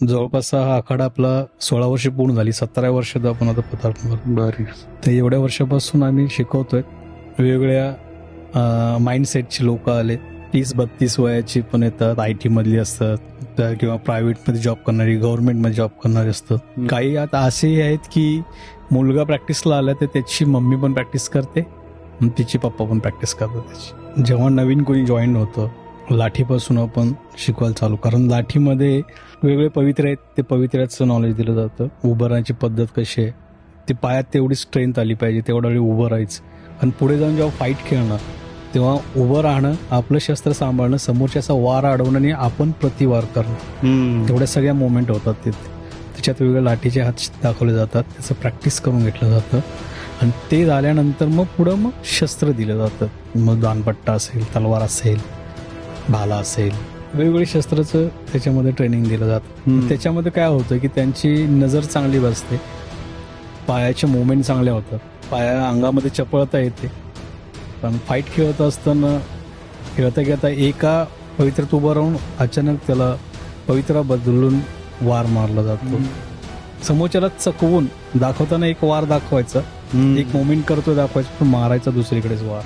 जवळपास हा आखाडा आपला 16 वर्ष पूर्ण झाली. 17 वर्षात आपण आता पदार्पण करतो. तर एवढ्या वर्षापासून आम्ही शिकवतोय. वेगवेगळ्या माइंडसेटची लोक आले. 30-32 वयाची पण येतात, IT मधली असतात किंवा प्रायव्हेटमध्ये जॉब करणारी, गव्हर्नमेंटमध्ये जॉब करणारी असतात. काही आता असेही आहेत की मुलगा प्रॅक्टिसला आला तर त्याची मम्मी पण प्रॅक्टिस करते, तिची पप्पा पण प्रॅक्टिस करतात त्याची. जेव्हा नवीन कोणी जॉईन होतं, लाठीपासून आपण शिकवायला चालू, कारण लाठीमध्ये वेगवेगळे पवित्र आहेत, ते पवित्र्याचं नॉलेज दिलं जातं. उभं राहण्याची पद्धत कशी आहे, ते पायात तेवढी स्ट्रेंथ आली पाहिजे, तेवढा वेळ उभं राहायचं. आणि पुढे जाऊन जेव्हा फाईट खेळणं तेव्हा उभं राहणं, आपलं शस्त्र सांभाळणं, समोरच्याचा वार अडवणं आणि आपण प्रतिवार करणं, तेवढ्या सगळ्या मोमेंट होतात तिथे. त्याच्यात वेगवेगळ्या लाठीचे हात दाखवले जातात, त्याचं प्रॅक्टिस करून घेतलं जातं. आणि ते झाल्यानंतर मग पुढं मग शस्त्र दिलं जातं. मग दानपट्टा असेल, तलवार असेल, भाला असेल, वेगवेगळे शस्त्राचं त्याच्यामध्ये ट्रेनिंग दिलं जातं. त्याच्यामध्ये काय होतं की त्यांची नजर चांगली बसते, पायाचे मुवमेंट चांगले होतात, पाया अंगामध्ये चपळता येते. पण फाईट खेळत असताना खेळता खेळता एका पवित्रात उभं राहून अचानक त्याला पवित्रा बदलून वार मारला जातो. समोरच्याला चकवून दाखवताना एक वार दाखवायचा, एक मुवमेंट करतो दाखवायचं, पण मारायचा दुसरीकडेच वार.